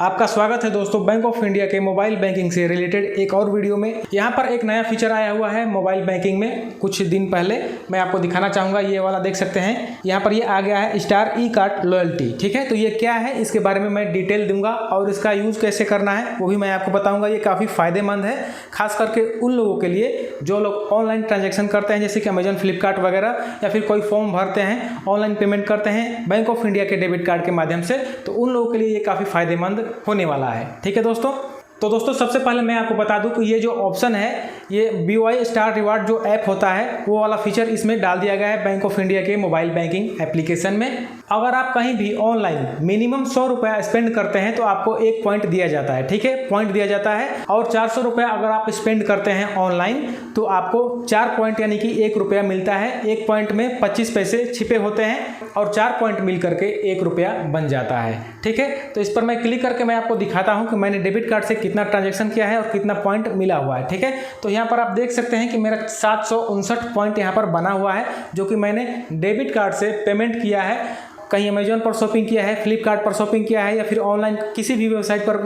आपका स्वागत है दोस्तों बैंक ऑफ इंडिया के मोबाइल बैंकिंग से रिलेटेड एक और वीडियो में। यहाँ पर एक नया फीचर आया हुआ है मोबाइल बैंकिंग में कुछ दिन पहले। मैं आपको दिखाना चाहूँगा, ये वाला देख सकते हैं। यहाँ पर ये आ गया है स्टार ई कार्ड लॉयल्टी। ठीक है, तो ये क्या है इसके बारे में मैं डिटेल दूंगा और इसका यूज़ कैसे करना है वो भी मैं आपको बताऊँगा। ये काफ़ी फ़ायदेमंद है, खास करके उन लोगों के लिए जो लोग ऑनलाइन ट्रांजेक्शन करते हैं, जैसे कि अमेजन, फ्लिपकार्ट वगैरह, या फिर कोई फॉर्म भरते हैं, ऑनलाइन पेमेंट करते हैं बैंक ऑफ इंडिया के डेबिट कार्ड के माध्यम से, तो उन लोगों के लिए ये काफ़ी फ़ायदेमंद होने वाला है। ठीक है दोस्तों, तो दोस्तों सबसे पहले मैं आपको बता दूं कि ये जो ऑप्शन है, ये BOI स्टार रिवार्ड जो ऐप होता है वो वाला फीचर इसमें डाल दिया गया है बैंक ऑफ इंडिया के मोबाइल बैंकिंग एप्लीकेशन में। अगर आप कहीं भी ऑनलाइन मिनिमम 100 रुपया स्पेंड करते हैं तो आपको 1 पॉइंट दिया जाता है। ठीक है, पॉइंट दिया जाता है। और 400 रुपया अगर आप स्पेंड करते हैं ऑनलाइन तो आपको 4 पॉइंट यानी कि 1 रुपया मिलता है। 1 पॉइंट में 25 पैसे छिपे होते हैं और 4 पॉइंट मिल करके 1 रुपया बन जाता है। ठीक है, तो इस पर मैं क्लिक करके मैं आपको दिखाता हूँ कि मैंने डेबिट कार्ड से कितना ट्रांजेक्शन किया है और कितना पॉइंट मिला हुआ है। ठीक है, तो यहाँ पर आप देख सकते हैं कि मेरा 759 पॉइंट यहाँ पर बना हुआ है, जो कि मैंने डेबिट कार्ड से पेमेंट किया है। कहीं अमेजन पर शॉपिंग किया है, फ्लिपकार्ट पर शॉपिंग किया है, या फिर ऑनलाइन किसी भी वेबसाइट पर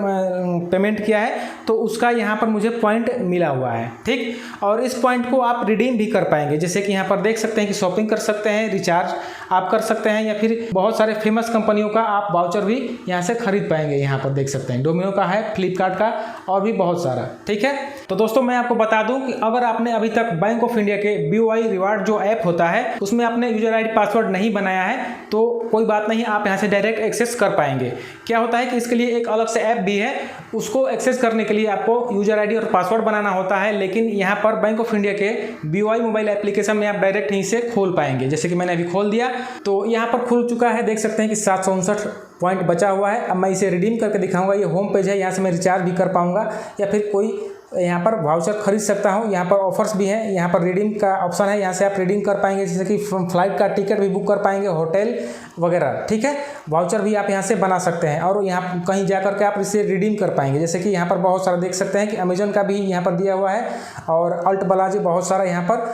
पेमेंट किया है, तो उसका यहाँ पर मुझे पॉइंट मिला हुआ है। ठीक, और इस पॉइंट को आप रिडीम भी कर पाएंगे, जैसे कि यहाँ पर देख सकते हैं कि शॉपिंग कर सकते हैं, रिचार्ज आप कर सकते हैं, या फिर बहुत सारे फेमस कंपनियों का आप वाउचर भी यहाँ से खरीद पाएंगे। यहाँ पर देख सकते हैं डोमिनो का है, फ्लिपकार्ट का, और भी बहुत सारा। ठीक है, तो दोस्तों मैं आपको बता दूं कि अगर आपने अभी तक बैंक ऑफ इंडिया के BOI रिवार्ड जो ऐप होता है उसमें आपने यूजर ID पासवर्ड नहीं बनाया है तो कोई बात नहीं, आप यहाँ से डायरेक्ट एक्सेस कर पाएंगे। क्या होता है कि इसके लिए एक अलग से ऐप भी है, उसको एक्सेस करने के लिए आपको यूजर ID और पासवर्ड बनाना होता है, लेकिन यहाँ पर बैंक ऑफ इंडिया के BOI मोबाइल एप्लीकेशन में आप डायरेक्ट यहीं से खोल पाएंगे। जैसे कि मैंने अभी खोल दिया तो यहाँ पर खुल चुका है, देख सकते हैं कि 759 पॉइंट बचा हुआ है। अब मैं इसे रिडीम करके दिखाऊंगा। ये होम पेज है, यहाँ से मैं रिचार्ज भी कर पाऊंगा या फिर कोई यहाँ पर वाउचर खरीद सकता हूँ। यहाँ पर ऑफर्स भी हैं, यहाँ पर रिडीम का ऑप्शन है, यहाँ से आप रिडीम कर पाएंगे, जैसे कि फ्लाइट का टिकट भी बुक कर पाएंगे, होटल वगैरह। ठीक है, वाउचर भी आप यहाँ से बना सकते हैं और यहाँ कहीं जा करके आप इसे रिडीम कर पाएंगे। जैसे कि यहाँ पर बहुत सारा देख सकते हैं कि अमेजन का भी यहाँ पर दिया हुआ है और अल्ट बालाजी, बहुत सारा यहाँ पर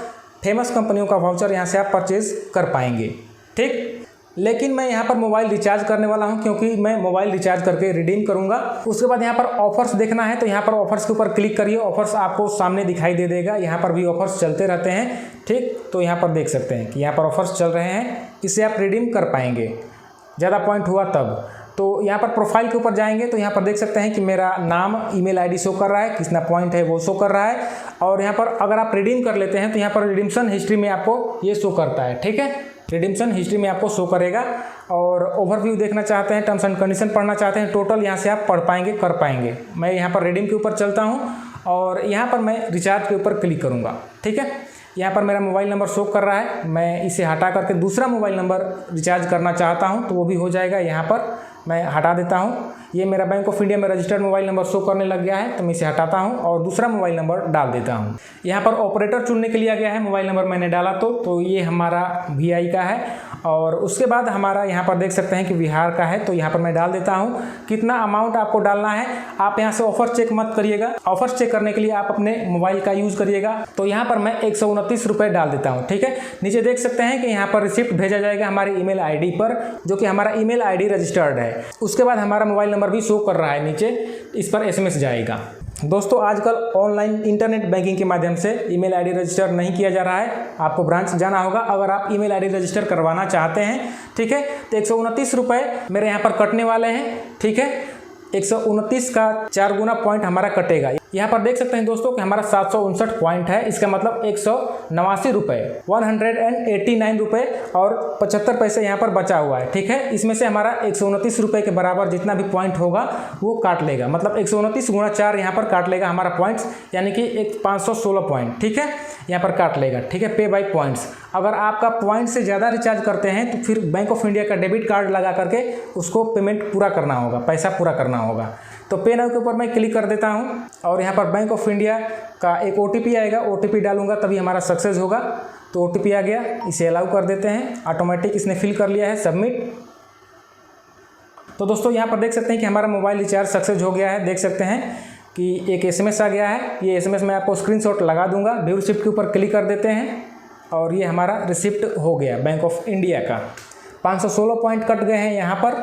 फेमस कंपनियों का वाउचर यहाँ से आप परचेज कर पाएंगे। ठीक, लेकिन मैं यहाँ पर मोबाइल रिचार्ज करने वाला हूँ, क्योंकि मैं मोबाइल रिचार्ज करके रिडीम करूँगा। उसके बाद यहाँ पर ऑफर्स देखना है तो यहाँ पर ऑफर्स के ऊपर क्लिक करिए। ऑफर्स आपको सामने दिखाई दे देगा, यहाँ पर भी ऑफर्स चलते रहते हैं। ठीक, तो यहाँ पर देख सकते हैं कि यहाँ पर ऑफर्स चल रहे हैं, इससे आप रिडीम कर पाएंगे ज़्यादा पॉइंट हुआ तब। तो यहाँ पर प्रोफाइल के ऊपर जाएंगे तो यहाँ पर देख सकते हैं कि मेरा नाम, ईमेल ID शो कर रहा है, कितना पॉइंट है वो शो कर रहा है। और यहाँ पर अगर आप रिडीम कर लेते हैं तो यहाँ पर रिडीम्शन हिस्ट्री में आपको ये शो करता है। ठीक है, रिडीम्शन हिस्ट्री में आपको शो करेगा। और ओवरव्यू देखना चाहते हैं, टर्म्स एंड कंडीशन पढ़ना चाहते हैं, टोटल यहाँ से आप पढ़ पाएंगे, कर पाएंगे। मैं यहाँ पर रिडीम के ऊपर चलता हूँ और यहाँ पर मैं रिचार्ज के ऊपर क्लिक करूँगा। ठीक है, यहाँ पर मेरा मोबाइल नंबर शो कर रहा है, मैं इसे हटा करके दूसरा मोबाइल नंबर रिचार्ज करना चाहता हूँ तो वो भी हो जाएगा। यहाँ पर मैं हटा देता हूँ। ये मेरा बैंक ऑफ इंडिया में रजिस्टर्ड मोबाइल नंबर शो करने लग गया है तो मैं इसे हटाता हूँ और दूसरा मोबाइल नंबर डाल देता हूँ। यहाँ पर ऑपरेटर चुनने के लिए आ गया है, मोबाइल नंबर मैंने डाला तो ये हमारा VI का है। और उसके बाद हमारा यहाँ पर देख सकते हैं कि बिहार का है, तो यहाँ पर मैं डाल देता हूँ। कितना अमाउंट आपको डालना है, आप यहाँ से ऑफर चेक मत करिएगा। ऑफर चेक करने के लिए आप अपने मोबाइल का यूज़ करिएगा। तो यहाँ पर मैं 129 रुपये डाल देता हूँ। ठीक है, नीचे देख सकते हैं कि यहाँ पर रिसिप्ट भेजा जाएगा हमारे ईमेल ID पर, जो कि हमारा ईमेल ID रजिस्टर्ड है। उसके बाद हमारा मोबाइल नंबर भी शो कर रहा है नीचे, इस पर SMS जाएगा। दोस्तों आजकल ऑनलाइन इंटरनेट बैंकिंग के माध्यम से ईमेल ID रजिस्टर नहीं किया जा रहा है, आपको ब्रांच जाना होगा अगर आप ईमेल ID रजिस्टर करवाना चाहते हैं। ठीक है, तो 129 रुपये मेरे यहाँ पर कटने वाले हैं। ठीक है, 129 का 4 गुना पॉइंट हमारा कटेगा। यहाँ पर देख सकते हैं दोस्तों कि हमारा 759 पॉइंट है, इसका मतलब 189 रुपये, 189 रुपये और 75 पैसे यहाँ पर बचा हुआ है। ठीक है, इसमें से हमारा 129 रुपये के बराबर जितना भी पॉइंट होगा वो काट लेगा, मतलब 129 गुणा 4 यहाँ पर काट लेगा हमारा पॉइंट्स, यानी कि 516 पॉइंट। ठीक है, यहाँ पर काट लेगा। ठीक है, पे बाई पॉइंट्स। अगर आपका पॉइंट से ज़्यादा रिचार्ज करते हैं तो फिर बैंक ऑफ इंडिया का डेबिट कार्ड लगा करके उसको पेमेंट पूरा करना होगा, पैसा पूरा करना होगा। तो पे नाउ के ऊपर मैं क्लिक कर देता हूँ और यहाँ पर बैंक ऑफ इंडिया का एक OTP आएगा, OTP डालूंगा तभी हमारा सक्सेस होगा। तो OTP आ गया, इसे अलाउ कर देते हैं, ऑटोमेटिक इसने फिल कर लिया है, सबमिट। तो दोस्तों यहाँ पर देख सकते हैं कि हमारा मोबाइल रिचार्ज सक्सेस हो गया है। देख सकते हैं कि एक SMS आ गया है, ये SMS मैं आपको स्क्रीनशॉट लगा दूंगा। व्यू रिसिप्ट के ऊपर क्लिक कर देते हैं और ये हमारा रिसिप्ट हो गया बैंक ऑफ इंडिया का। 516 पॉइंट कट गए हैं यहाँ पर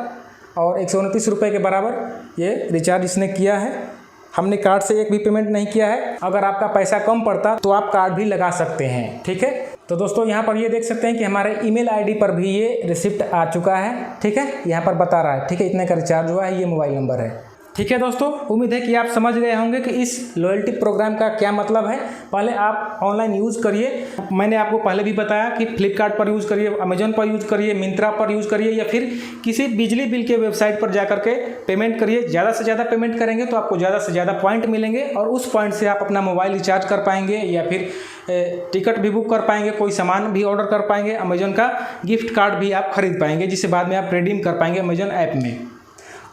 और 129 रुपये के बराबर ये रिचार्ज इसने किया है। हमने कार्ड से एक भी पेमेंट नहीं किया है। अगर आपका पैसा कम पड़ता तो आप कार्ड भी लगा सकते हैं, ठीक है। तो दोस्तों यहाँ पर ये देख सकते हैं कि हमारे ईमेल आईडी पर भी ये रिसिप्ट आ चुका है, ठीक है। यहाँ पर बता रहा है, ठीक है, इतने का रिचार्ज हुआ है, ये मोबाइल नंबर है, ठीक है। दोस्तों उम्मीद है कि आप समझ गए होंगे कि इस लॉयल्टी प्रोग्राम का क्या मतलब है। पहले आप ऑनलाइन यूज़ करिए, मैंने आपको पहले भी बताया कि फ्लिपकार्ट पर यूज़ करिए, अमेजोन पर यूज़ करिए, मिंत्रा पर यूज़ करिए, या फिर किसी बिजली बिल के वेबसाइट पर जाकर के पेमेंट करिए। ज़्यादा से ज़्यादा पेमेंट करेंगे तो आपको ज़्यादा से ज़्यादा पॉइंट मिलेंगे और उस पॉइंट से आप अपना मोबाइल रिचार्ज कर पाएंगे या फिर टिकट भी बुक कर पाएंगे, कोई सामान भी ऑर्डर कर पाएंगे, अमेजोन का गिफ्ट कार्ड भी आप खरीद पाएंगे, जिसे बाद में आप रिडीम कर पाएंगे अमेजोन ऐप में।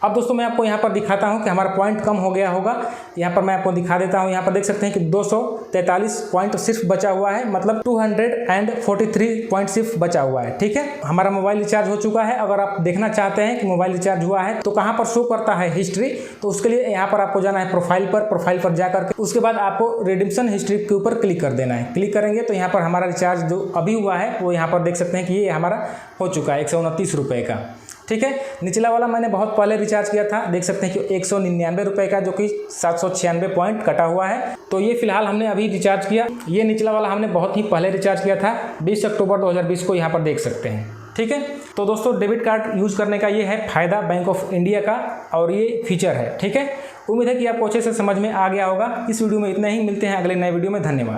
अब दोस्तों मैं आपको यहाँ पर दिखाता हूँ कि हमारा पॉइंट कम हो गया होगा। यहाँ पर मैं आपको दिखा देता हूँ। यहाँ पर देख सकते हैं कि 243 पॉइंट सिर्फ बचा हुआ है, मतलब 243 पॉइंट सिर्फ बचा हुआ है, ठीक है। हमारा मोबाइल रिचार्ज हो चुका है। अगर आप देखना चाहते हैं कि मोबाइल रिचार्ज हुआ है तो कहाँ पर शो करता है हिस्ट्री, तो उसके लिए यहाँ पर आपको जाना है प्रोफाइल पर जाकर के उसके बाद आपको रिडीम्पशन हिस्ट्री के ऊपर क्लिक कर देना है। क्लिक करेंगे तो यहाँ पर हमारा रिचार्ज जो अभी हुआ है वो यहाँ पर देख सकते हैं कि ये हमारा हो चुका है 129 रुपये का, ठीक है। निचला वाला मैंने बहुत पहले रिचार्ज किया था, देख सकते हैं कि 199 रुपये का, जो कि 796 पॉइंट कटा हुआ है। तो ये फिलहाल हमने अभी रिचार्ज किया। ये निचला वाला हमने बहुत ही पहले रिचार्ज किया था, 20 अक्टूबर 2020 को, यहाँ पर देख सकते हैं, ठीक है। तो दोस्तों डेबिट कार्ड यूज़ करने का ये है फ़ायदा बैंक ऑफ इंडिया का, और ये फीचर है, ठीक है। उम्मीद है कि आपको अच्छे से समझ में आ गया होगा। इस वीडियो में इतना ही, मिलते हैं अगले नए वीडियो में। धन्यवाद।